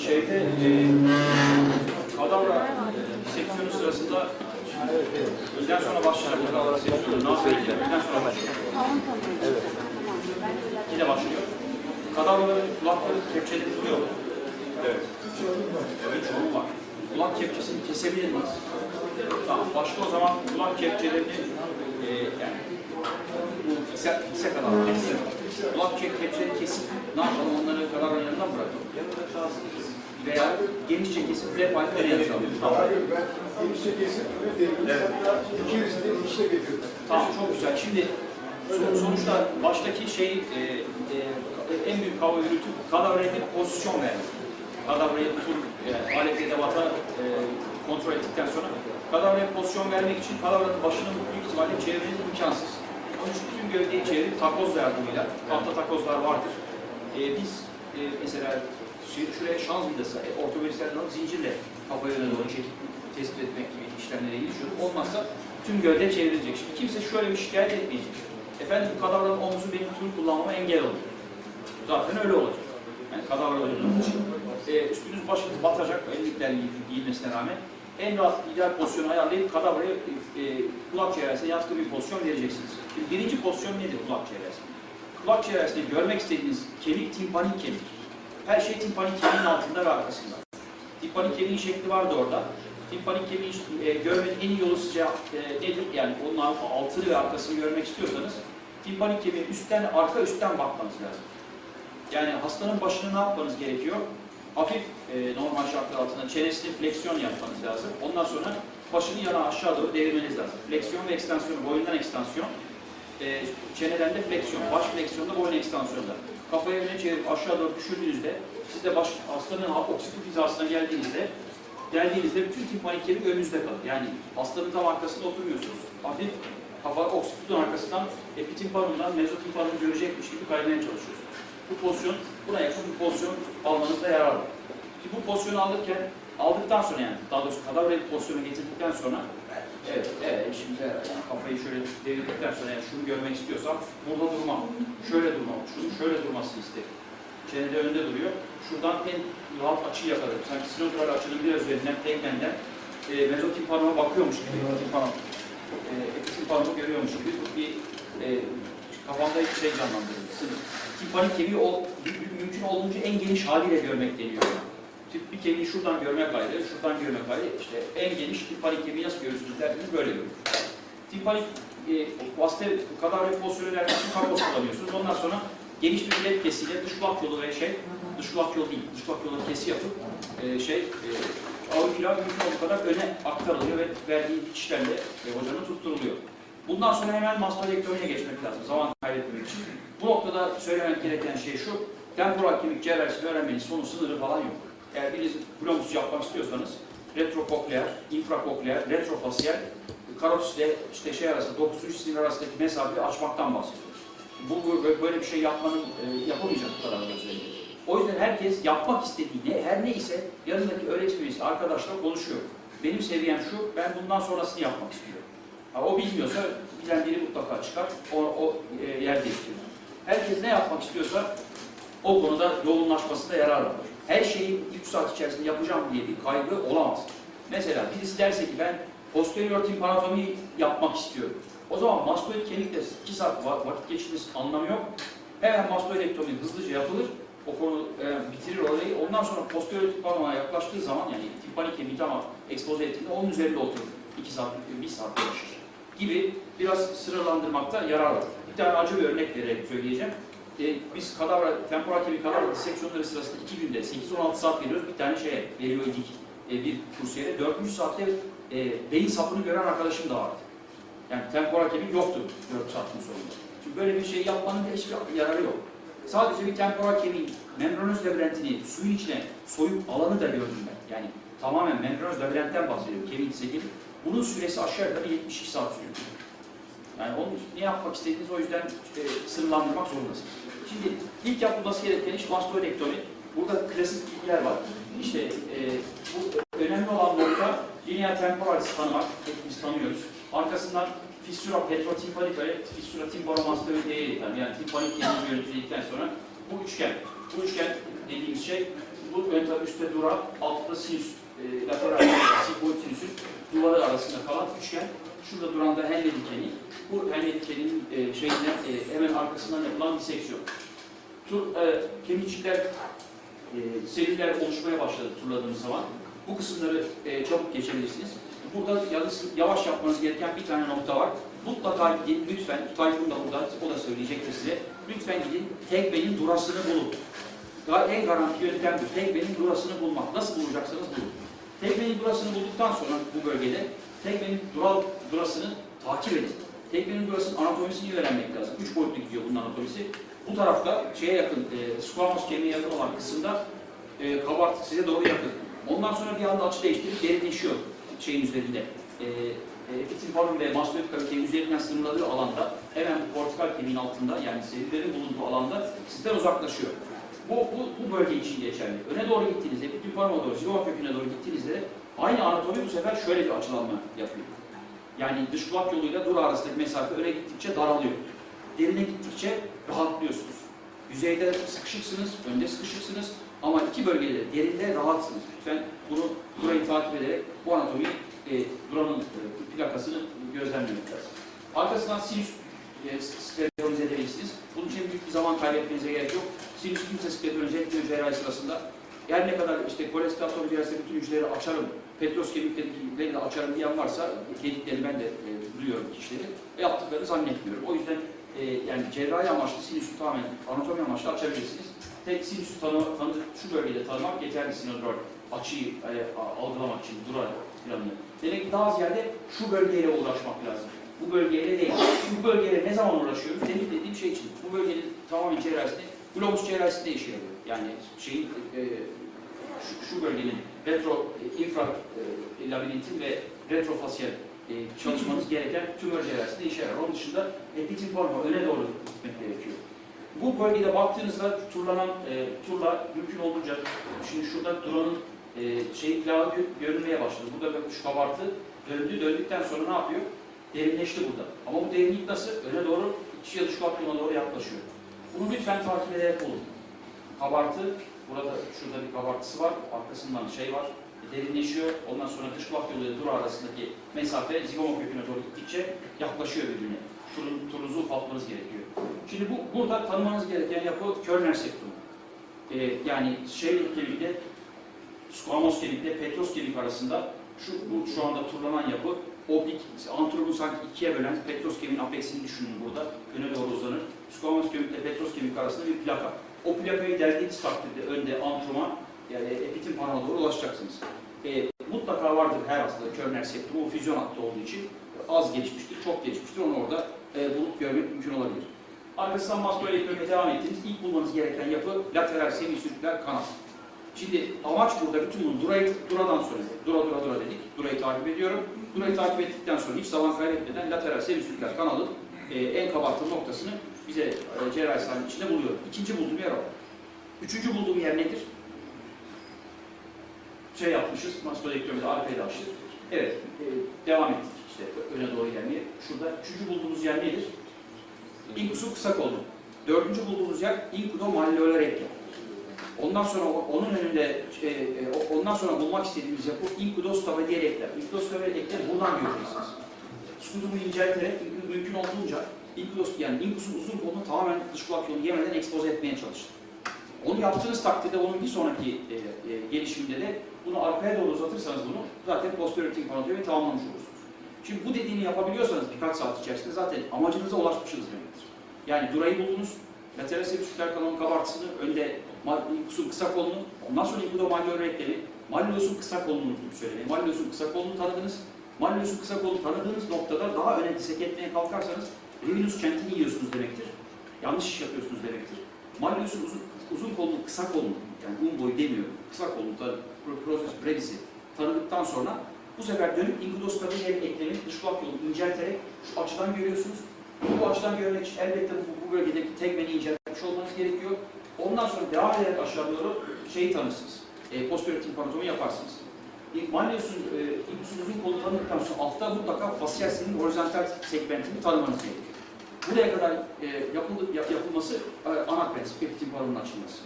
Şeyde kadavra seksiyonu sırasında öğleden sonra başlayan kadavra seksiyonu nasıl edilir? Öğleden sonra başlıyor. Evet. Yine başlıyor. Kadavraların kulakları kepçeli duruyor mu? Evet. Evet, çoğu var. Kulak kepçesini kesebilir miyiz? Tamam, başta o zaman kulak kepçelerini yani bu fikse kadar kulak kepçeleri kesip ne yapalım, onları kadavranın yanından bırakalım. Veya genişçe kesip flap halinde yatalım. Tamam. Ben genişçe kesip evet. İkincisi de işte getirdim. Tamam, çok güzel. Şimdi sonuçta baştaki şey en büyük hava yürütüp kadavraya bir pozisyon vermek. Kadavrayı alet edevata kontrol ettikten sonra kadavraya pozisyon vermek için kadavranın başının büyük ihtimalle çevirmeniz imkansız. Onun için tüm gövdeyi çevirip takoz yardımıyla, altta takozlar vardır. Biz mesela şuraya şans vidası, ortopedistlerden alıp zincirle kafaya doğru çekip tespit etmek gibi işlemlere girişiyorduk. Olmazsa tüm gövde çevrilecek. Şimdi kimse şöyle bir şikayet etmeyecek. Efendim bu kadavranın omuzu benim tüm kullanmama engel oluyor. Zaten öyle olacak. Yani kadavra olduğunuz için. Üstünüz başınız batacak, ellikler giyilmesine rağmen en rahat ideal pozisyonu ayarlayıp kadavraya kulak çevresine yatkın bir pozisyon vereceksiniz. Şimdi birinci pozisyon nedir kulak çevresinde? Kulak çevresinde görmek istediğiniz kemik timpanik kemik. Her şey timpanik kemiğin altında ve arkasında. Timpanik kemiğin şekli vardı orada. Timpanik kemiği görmenin en iyi yolu sizce nedir? Yani onun altını ve arkasını görmek istiyorsanız timpanik kemiğin üstten, arka üstten bakmanız lazım. Yani hastanın başını ne yapmanız gerekiyor? Hafif normal şartlar altında çenesini fleksiyon yapmanız lazım. Ondan sonra başını yana aşağı doğru devirmeniz lazım. Fleksiyon ve ekstansiyon, boyundan ekstansiyon, çeneden de fleksiyon, baş fleksiyonda, boyun ekstansiyonda. Kafayı öne çevirip aşağı doğru düşürdüğünüzde, siz de hastanın oksikut hizasına geldiğinizde bütün timpanik kemik önünüzde kalır. Yani hastanın tam arkasında oturmuyorsunuz. Hafif kafa oksikutun arkasından epitimpanumdan mezotimpanum görecekmiş gibi kaymaya çalışıyorsunuz. Bu pozisyon, buna yakın bir pozisyon almanızda yarar var. Şimdi bu pozisyonu aldıktan sonra yani daha doğrusu kadavra bir pozisyonu getirdikten sonra evet şimdi yani kafayı şöyle devirdikten sonra yani şunu görmek istiyorsam burada durmam, şöyle durmam, şunu şöyle durmasını isterim. Çenede önde duruyor. Şuradan en rahat açıyı yakalarım. Sanki sinotral açının biraz üzerinden, tekmenden mezotimpanuma bakıyormuş gibi, epitimpanuma görüyormuş gibi bir kafamda hiç şey canlandırır. Timpanik kemiği mümkün olduğunca en geniş haliyle görmek deniyor. Bir kemiği şuradan görmek ayrı, şuradan görmek ayrı. İşte en geniş timpanik kemiği nasıl görürsünüz derseniz böyle görür. Timpanik kadavra pozisyonu vermek için karpos kullanıyorsunuz. Ondan sonra geniş bir bilek kesiyle dış kulak yolu ve dış kulak yolu değil, dış kulak yolu kesi yapıp auricula mümkün olduğu kadar öne aktarılıyor ve verdiği dikişlerle hocanın tutturuluyor. Bundan sonra hemen mastodektomiye geçmek lazım, zaman kaybetmemek için. Bu noktada söylemek gereken şey şu, temporal kemik cerrahisini öğrenmenin sonu sınırı falan yok. Eğer biriniz glomus yapmak istiyorsanız, retropokleer, infrakokleer, retrofasyal, karotis ile işte arasında, 9. sinir arasındaki mesafeyi açmaktan bahsediyoruz. Böyle bir şey yapamayacak kadar özellikle. O yüzden herkes yapmak istediği her neyse yanındaki öğretim üyesi, arkadaşlar konuşuyor. Benim seviyem şu, ben bundan sonrasını yapmak istiyorum. O bilmiyorsa bilen biri mutlaka çıkar, o yer değiştirir. Herkes ne yapmak istiyorsa o konuda yoğunlaşmasında yarar var. Her şeyi 3 saat içerisinde yapacağım diye bir kaygı olamaz. Mesela birisi derse ki ben posterior timpanatomi yapmak istiyorum. O zaman mastoid kemikle 2 saat vakit geçirmesi anlamı yok. Hemen mastoidektomi hızlıca yapılır. O konu bitirir orayı. Ondan sonra posterior timpanoma yaklaştığı zaman yani timpanik kemiği tamam ekspoze ettiğinde onun üzerinde oturur. 2 saat, 1 saat uğraşır gibi biraz sıralandırmakta yarar var. Bir tane acı bir örnek vererek söyleyeceğim. Biz temporal kemik kadavra diseksiyonları sırasında 2 günde 8-16 saat veriyoruz. Bir tane veriyor idik bir kursiyere. 4. saatte beyin sapını gören arkadaşım da vardı. Yani temporal kemik yoktu 4 saatin sonunda. Şimdi böyle bir şey yapmanın hiçbir yararı yok. Sadece bir temporal kemiğin membranöz labirentini suyun içine soyup alanı da gördüm ben. Yani tamamen membranöz labirentten bahsediyorum. Kemik ise gibi. Bunun süresi aşağı yukarı 72 saat sürüyor. Yani onu ne yapmak istediğiniz o yüzden sınırlandırmak zorundasınız. Şimdi ilk yapılması gereken iş mastoidektomi. Burada klasik bilgiler var. İşte bu önemli olan nokta linea temporalis tanımak. Hepimiz tanıyoruz. Arkasından fissura petrotimpanik ve fissura tympanomastoide'ye yeter. Yani timpanik kemiği görüntüledikten sonra bu üçgen dediğimiz şey, bu ön tarafı üstte dura, altta sinüs, lateral sigmoid sinüsün duvarı arasında kalan üçgen. Şurada duran da Henle dikeni. Bu Henle dikeninin hemen arkasından yapılan diseksiyon. Kemikçikler, selüller oluşmaya başladı turladığımız zaman. Bu kısımları çabuk geçebilirsiniz. Burada yavaş yapmanız gereken bir tane nokta var. Mutlaka gidin, lütfen, Tayfun da burada, o da söyleyecektir size. Lütfen gidin, Tegbe'nin durasını bulun. En garanti yöntem bu. Tegbe'nin durasını bulmak. Nasıl bulacaksanız bulun. Tegbe'nin durasını bulduktan sonra bu bölgede, Tegbe'nin durasını takip edin. Tegbe'nin durasının anatomisini öğrenmek lazım. 3 boyutlu gidiyor bunun anatomisi. Bu tarafta şeye yakın, squamous kemiğe yakın olan kısımda kabartı size doğru yakın. Ondan sonra bir anda açı değiştirip derinleşiyor şeyin üzerinde. Epitinform ve mastoid kavitenin üzerinden sınırladığı alanda, hemen bu kortikal kemiğin altında, yani selüllerin bulunduğu alanda sizden uzaklaşıyor. Bu bölge için geçerli. Öne doğru gittiğinizde, epitinforma doğru, zigoma köküne doğru gittiğinizde aynı anatomi bu sefer şöyle bir açılanma yapıyor. Yani dış kulak yoluyla dura arasındaki mesafe öne gittikçe daralıyor. Derine gittikçe rahatlıyorsunuz. Yüzeyde sıkışıksınız, önde sıkışıksınız ama iki bölgede, derinde rahatsınız. Lütfen burayı takip ederek bu anatomiyi, buranın plakasını gözlemlemek lazım. Arkasından sinüs skleronize edebilirsiniz. Bunun için büyük bir zaman kaybetmenize gerek yok. Sinüs kimse skleronize etmiyor cerrahi sırasında. Her ne kadar kolesterol cerrahisinde bütün hücreleri açarım, petros kemikleri de açarım diyen varsa, dediklerini ben de duyuyorum kişileri. Yaptıklarını zannetmiyorum. O yüzden yani cerrahi amaçlı sinüsü tamamen anatomi amaçlı açabilirsiniz. Tek sinüsü şu bölgede tanımak yeterli sinodral açıyı algılamak için durar planını. Demek ki daha ziyade şu bölgeyle uğraşmak lazım. Bu bölgeyle değil. Bu bölgeyle ne zaman uğraşıyoruz? Demin dediğim şey için. Bu bölgenin tamamen cerrahisinde, globus cerrahisinde işe yarıyor. Yani şu bölgenin infra labirintin ve retrofasyal çalışmanız gereken tümör cerrahisinde işe yarar. Onun dışında epitinforma öne doğru gitmek gerekiyor. Bu bölgede baktığınızda turla mümkün olduğunca, şimdi şurada duranın plağı görünmeye başladı. Burada şu kabartı döndükten sonra ne yapıyor? Derinleşti burada. Ama bu derinlik nasıl? Öne doğru, içi ya dış kulak yoluna doğru yaklaşıyor. Bunu lütfen takip ederek olun. Kabartı, şurada bir kabartısı var, arkasından var, derinleşiyor. Ondan sonra dış kulak yoluyla dura arasındaki mesafe zigoma köküne doğru gittikçe yaklaşıyor birbirine. Turunuzu ufaltmanız gerekiyor. Şimdi burada tanımanız gereken yapı Körner septumu. Yani kemikle, squamous kemikle petros kemik arasında şu anda turlanan yapı oblik, antrobunu sanki ikiye bölen petros kemiğin apeksini düşünün burada. Öne doğru uzanır. Squamous kemikle petros kemik arasında bir plaka. O plakayı deldiğiniz takdirde önde antroma, yani epitinforma doğru ulaşacaksınız. Mutlaka vardır her hastada Körner septumu, o füzyon hattı olduğu için az gelişmiştir, çok gelişmiştir. Onu orada bulup görmek mümkün olabilir. Arkasından mastoidektomiye devam ettiğiniz ilk bulmanız gereken yapı lateral semisirküler kanal. Şimdi amaç burada bütün bunu duradan sonra, dura dedik, durayı takip ediyorum. Durayı takip ettikten sonra hiç zaman kaybetmeden lateral semisirküler kanalın en kabartı noktasını bize cerrahi sahnenin içinde buluyor. İkinci bulduğum yer o. Üçüncü bulduğum yer nedir? Yapmışız, mastoidektomide arkaya da açtık. Evet, devam ettik işte öne doğru gelmeye. Şurada üçüncü bulduğumuz yer nedir? İnkusun kısa kollu. Dördüncü bulduğumuz yer inkudomalleolar eklem. Ondan sonra onun önünde, ondan sonra bulmak istediğimiz yapı inkudostavediyel eklem. Inkudostavediyel eklem buradan göreceksiniz. Skutumu incelterek mümkün olduğunca inkusun uzun kolunu tamamen dış kulak yolunu yemeden ekspoze etmeye çalıştım. Onu yaptığınız takdirde onun bir sonraki gelişiminde de bunu arkaya doğru uzatırsanız bunu zaten posterior tympanotiomi tamamlamış olursunuz. Şimdi bu dediğini yapabiliyorsanız birkaç saat içerisinde zaten amacınıza ulaşmışsınız demektir. Yani durayı buldunuz, lateral semisirküler kanalın kabartısını, önde inkusun kısa kolunu, ondan sonra inkudomalleolar eklemi, malleus'un kısa kolunu unuttum söylemeyi. Malleus'un kısa kolunu tanıdınız. Malleus'un kısa kolunu tanıdığınız noktada daha öne disek etmeye kalkarsanız Revinus centini yiyorsunuz demektir. Yanlış iş yapıyorsunuz demektir. Malleus'un uzun kolunu, kısa kolunu, yani boyu demiyorum, kısa kolunu, proses brevisi tanıdıktan sonra bu sefer dönüp inkudostavediyel eklemin dış kulak yolunu incelterek şu açıdan görüyorsunuz. Bu açıdan görmek için elbette bu bölgedeki tegmeni inceltmiş olmanız gerekiyor. Ondan sonra devam ederek aşağı doğru tanırsınız. Posterior tympanotomi yaparsınız. Malleus'un uzun kolunu tanıdıktan sonra altta mutlaka fasyal sinin horizontal segmentini tanımanız gerekiyor. Buraya kadar yapılması ana prensip, epitinformun açılması.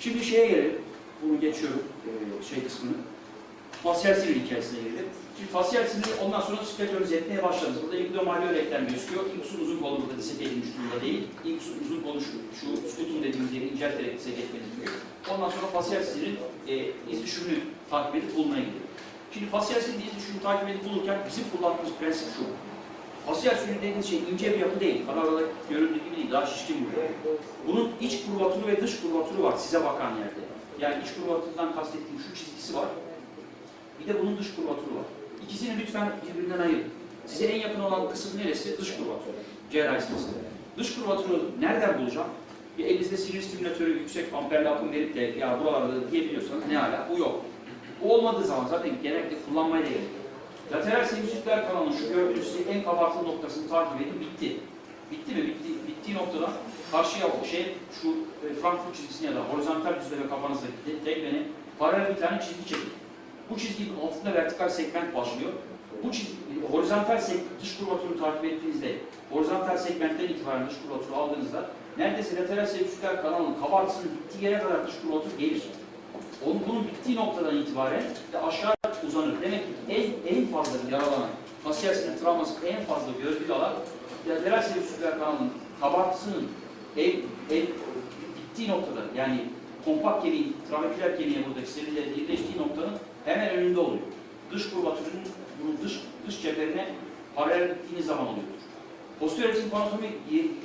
Şimdi şeye gelelim. Bunu geçiyorum. Şey kısmını. Fasyal sinir hikayesine gelelim. Şimdi fasyal siniri ondan sonra skeletörize etmeye başladınız. Burada ingudomalleol eklem gözüküyor. İnkusun uzun kolu burada diseke edilmiş durumda değil. İnkusun uzun kolu şu scutum dediğimiz yeri incelterek diseke etmeniz gerekiyor. Ondan sonra fasyal sinirin iz düşümünü takip edip bulmaya gidiyor. Şimdi fasyal sinirin iz düşümünü takip edip bulurken bizim kullandığımız prensip şu. Fasyal sinir dediğiniz şey ince bir yapı değil. Kanalarda görüldüğü gibi değil. Daha şişkin bu. Bunun iç kurvatürü ve dış kurvatürü var size bakan yerde. Yani iç kurvatürden kastettiğim şu çizgisi var. Bir de bunun dış kurvatürü var. İkisini lütfen birbirinden ayırın. Size en yakın olan kısım neresi? Dış kurvatürü. Cerrahi sırasında. Dış kurvatürü nereden bulacağım? Bir elinizde sinir stimülatörü yüksek amperli akım verip de ya buralarda diyebiliyorsanız ne ala? Bu yok. Bu olmadığı zaman zaten genellikle kullanmaya da gerek yok. Lateral sinüsitler kanalının şu gördüğünüz en kabartılı noktasını takip edin. Bitti. Bitti mi? Bitti. Bittiği noktadan karşıya o şey şu Frankfurt çizgisine ya da horizontal düzleme kafanızdaki denkleni paralel bir tane çizgi çekin. Bu çizginin altında vertikal segment başlıyor. Bu çizgi, horizontal dış kurvatürü takip ettiğinizde, horizontal segmentten itibaren dış kurvatürü aldığınızda neredeyse lateral sinüsitler kanalının kabartısının bittiği yere kadar dış kurvatür gelir. Bunun bittiği noktadan itibaren de aşağı uzanır. Demek ki en fazla yaralanan, fasyal sinir travması en fazla gördüğü alan lateral sinüsitler kanalının kabartısının bittiği noktada, yani kompakt kemiğin, trabeküler kemiğe buradaki sinirlerin birleştiği noktanın hemen önünde oluyor. Dış kurvatürünün bunun dış çeperine paralel gittiğiniz zaman oluyordur. Posterior timpanatomi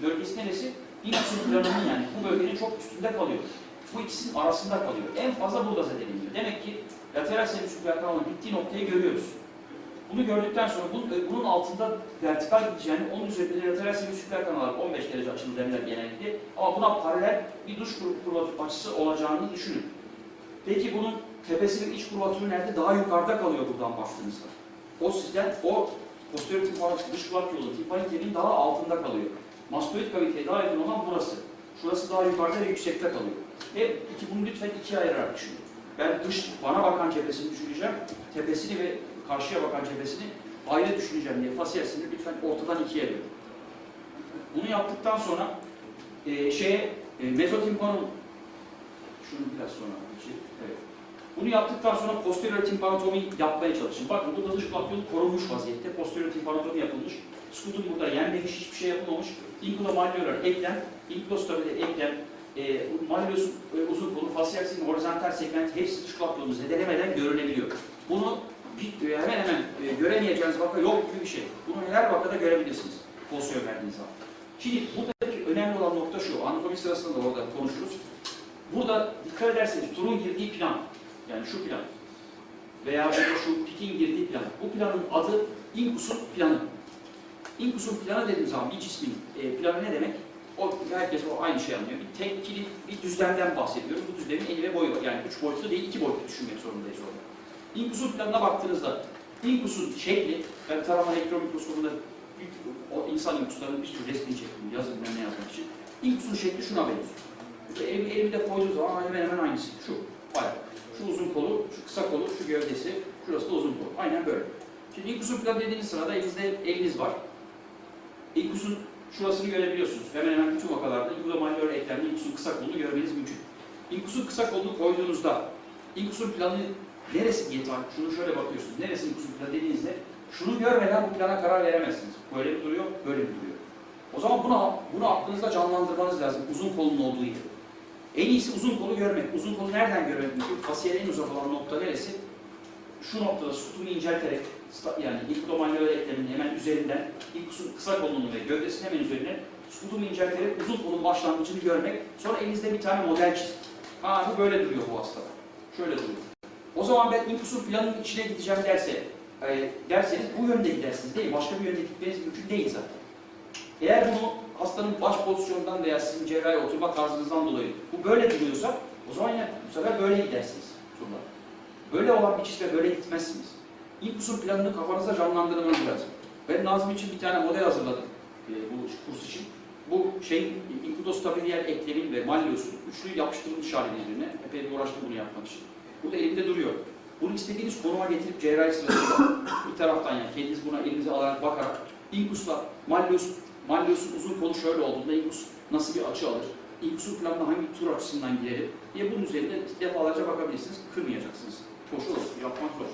bölgesi neresi? İnkusun planının yani bu bölgenin çok üstünde kalıyor. Bu ikisinin arasında kalıyor. En fazla burada zedeleniyor. Demek ki lateral sinüsitler kanalının bittiği noktayı görüyoruz. Bunu gördükten sonra bunun altında vertikal gideceğini, onun üzerinde lateral sinüsitler kanalı 15 derece açılı derler genellikle. Ama buna paralel bir dış kurvatür açısı olacağını düşünün. Peki bunun tepesinin iç kurvatürü nerede? Daha yukarıda kalıyor buradan baktığınızda. O sizden, o posterior timpanik dış kulak yolu, timpanik kemiğin daha altında kalıyor. Mastoid kaviteye daha yakın olan burası. Şurası daha yukarıda ve yüksekte kalıyor. Bunu lütfen ikiye ayırarak düşünün. Ben bana bakan cephesini düşüneceğim, tepesini ve karşıya bakan cephesini ayrı düşüneceğim diye fasyal siniri lütfen ortadan ikiye bölün. Bunu yaptıktan sonra mezotimpanum şunu biraz sonra evet. Bunu yaptıktan sonra posterior timpanatomi yapmaya çalışın. Bakın burada dış kulak yolu korunmuş vaziyette. Posterior timpanatomi yapılmış. Scutum burada yenmemiş, hiçbir şey yapılmamış. Ingudomalleolar eklem, ingudostabiler eklem, malleus uzun kolu, fasyal sinir, horizontal segment hepsi dış kulak yolunu zedelemeden görülebiliyor. Bunu hemen göremeyeceğiniz vaka yok gibi bir şey. Bunu her vakada görebilirsiniz. Pozisyon verdiğiniz zaman. Şimdi buradaki önemli olan nokta şu. Anatomi sırasında da orada konuşuruz. Burada dikkat ederseniz turun girdiği plan, yani şu plan veya şu pikin girdiği plan. Bu planın adı Inkus'un planı. Inkus'un planı dediğim zaman bir cismin planı ne demek? Herkes aynı şey anlıyor. Bir tekili bir düzlemden bahsediyoruz. Bu düzlemin eni ve boyu var. Yani 3 boyutlu değil, 2 boyutlu düşünmek zorundayız orada. Inkus'un planına baktığınızda Inkus'un şekli, ben tarama elektron mikroskopunda o insan inkuslarının bir sürü resmini çektim, yazın ne yazmak için. Inkus'un şekli şuna benziyor. Elimi de koyduğu zaman hemen hemen aynısı. Şu, bayağı. Şu uzun kolu, şu kısa kolu, şu gövdesi, şurası da uzun kolu. Aynen böyle. Şimdi Inkus'un planı dediğiniz sırada elinizde eliniz var. Inkus'un şurasını görebiliyorsunuz. Hemen hemen bütün vakalarda ingudomalleolar eklemli Inkus'un kısa kolunu görmeniz mümkün. Inkus'un kısa kolunu koyduğunuzda Inkus'un planı neresi diye şunu şöyle bakıyorsunuz. Neresi Inkus'un planı dediğinizde şunu görmeden bu plana karar veremezsiniz. Böyle mi duruyor, böyle mi duruyor? O zaman bunu aklınızda canlandırmanız lazım. Uzun kolun olduğu yeri. En iyisi uzun kolu görmek. Uzun kolu nereden görmek mümkün? Fasyal en uzak olan nokta neresi? Şu noktada scutumu incelterek, yani ingudomalleolar ekleminin hemen üzerinden, Inkus'un kısa kolunun ve gövdesinin hemen üzerine scutumu incelterek uzun kolun başlangıcını görmek. Sonra elinizde bir tane model çizin. Bu böyle duruyor bu hastada. Şöyle duruyor. O zaman ben Inkus'un planının içine gideceğim derseniz bu yönde gidersiniz değil mi? Başka bir yönde gitmeniz mümkün değil zaten. Eğer bunu hastanın baş pozisyonundan veya sizin cerrahi oturma tarzınızdan dolayı bu böyle duruyorsa o zaman yine bu sefer böyle gidersiniz. Turlar. Böyle olan bir cisme böyle gitmezsiniz. Inkus'un planını kafanızda canlandırmanız lazım. Ben Nazım için bir tane model hazırladım bu kurs için. Bu inkudostabiliyer eklemin ve malleus'un üçlü yapıştırılmış hali birbirine. Epey bir uğraştım bunu yapmak için. Burada elimde duruyor. Bunu istediğiniz konuma getirip cerrahi sırasında bir taraftan yani kendiniz buna elinize alarak bakarak Inkus'la malleus'un uzun kolu şöyle olduğunda Inkus nasıl bir açı alır? İnkusum planına hangi tur açısından girelim diye bunun üzerinde defalarca bakabilirsiniz. Kırmayacaksınız. Koşu olur, yapmak zor.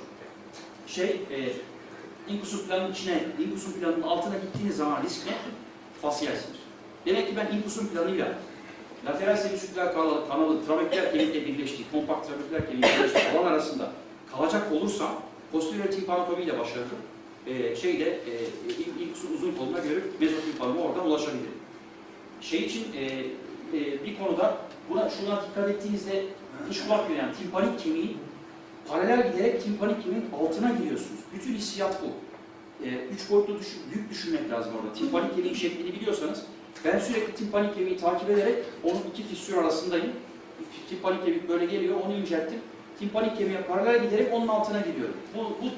İnkusum planının içine, inkusum planının altına gittiğiniz zaman risk ne? Fasyal sinir. Demek ki ben inkusum planıyla lateral semicirküler kanalı trabeküler kemikle birleştiği, kompakt trabeküler kemikle birleştiği alan arasında kalacak olursam posterior timpanotomi ile başarırım. İnkusum uzun koluna görüp mezotimpanoma oradan ulaşabilirim. Bir konuda şuna dikkat ettiğinizde dış kulak yönelen timpanik kemiği paralel giderek timpanik kemiğin altına giriyorsunuz. Bütün hissiyat bu. Üç boyutlu büyük düşünmek lazım orada. Timpanik kemiğin şeklini biliyorsanız ben sürekli timpanik kemiği takip ederek onun iki fissür arasındayım. Timpanik kemik böyle geliyor, onu incelttim. Timpanik kemiğe paralel giderek onun altına gidiyorum.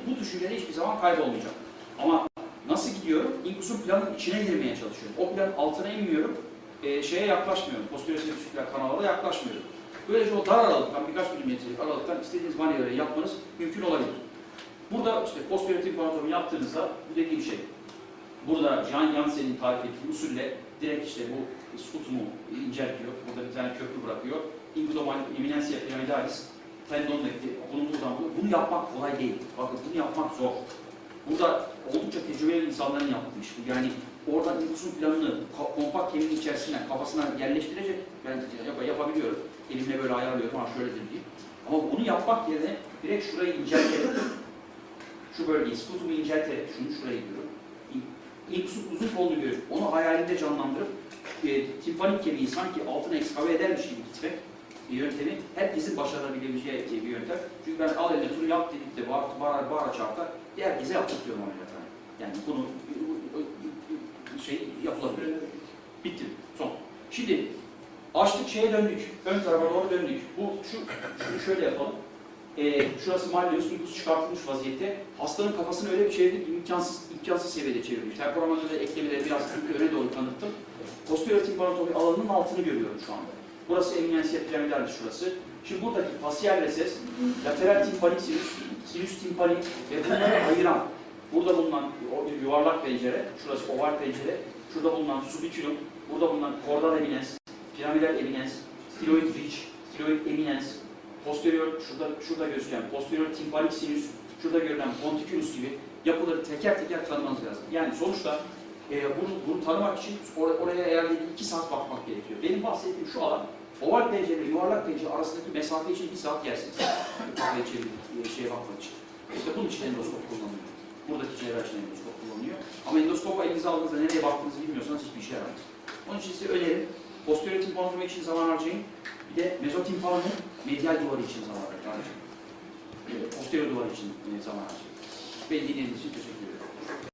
Bu düşüncede hiçbir zaman kaybolmayacak. Ama nasıl gidiyorum? İnkusum planın içine girmeye çalışıyorum. O planın altına inmiyorum. Şeye yaklaşmıyorum. Posterior semicirküler kanala da yaklaşmıyorum. Böylece o dar aralıktan, birkaç milimetrelik aralıktan istediğiniz manevraları yapmanız mümkün olabilir. Burada işte posterior timpanotomi yaptığınızda bu dediğim şey. Burada Jean Jansen'in tarif ettiği usulle direkt işte bu scutumu inceltiyor. Burada bir tane köprü bırakıyor. Inguinal eminentia pyramidalis tendon nekti. Bunu yapmak kolay değil. Bakın bunu yapmak zor. Burada oldukça tecrübeli insanların yaptığı iş. Yani oradan inkusum planını kompakt kemiğin içerisinden kafasına yerleştirecek ben yapabiliyorum. Elimle böyle ayarlıyorum, şöyledir diye. Ama bunu yapmak yerine direkt şurayı incelterek, şu bölgeyi, scutumu incelterek, şuraya gidiyorum. İnkusum uzun kolunu görüp, onu hayalinde canlandırıp, timpanik kemiği sanki altına ekskave edermiş gibi gitmek bir yöntemi herkesin başarabileceği bir yöntem. Çünkü ben al eline turu yap dedikte bağıra çarpta herkese yaptırtıyorum ameliyathaneye. Yani bunu yapılabilir. Bitti. Son. Şimdi açtık şeye döndük. Ön tarafa doğru döndük. Şunu şöyle yapalım. Şurası malleus, inkus çıkartılmış vaziyette. Hastanın kafasını öyle bir çevirdik, imkansız seviyede çevirdik. Temporamanında eklemeleri biraz öne doğru tanıttım. Posterior timpanotomi alanının altını görüyorum şu anda. Burası eminentia pyramidalis şurası. Şimdi buradaki fasyal reses, lateral timpanik sinüs timpanik ve bunları ayıran, burada bulunan yuvarlak pencere, şurası oval pencere, şurada bulunan subiculum, burada bulunan chordal eminens, piramidal eminens, styloid ridge, styloid eminens, posterior, şurada gözüken posterior timpanik sinüs, şurada görülen ponticulus gibi yapıları teker teker tanımanız lazım. Yani sonuçta bunu tanımak için oraya herhalde 2 saat bakmak gerekiyor. Benim bahsettiğim şu alan, oval pencere ile yuvarlak pencere arasındaki mesafe için 1 saat yersiniz. Şeye bakmak için. İşte bunun için endoskop kullanılıyor. Buradaki cerrah için endoskop kullanılıyor. Ama endoskopu elinize aldığınızda nereye baktığınızı bilmiyorsanız hiçbir işe yaramaz. Onun için size önerim, posterior timpanotomi için zaman harcayın. Bir de mezotimpanomun medial duvarı için zaman harcayın. Posterior duvarı için zaman harcayın. Beni dinlediğiniz için teşekkür ederim.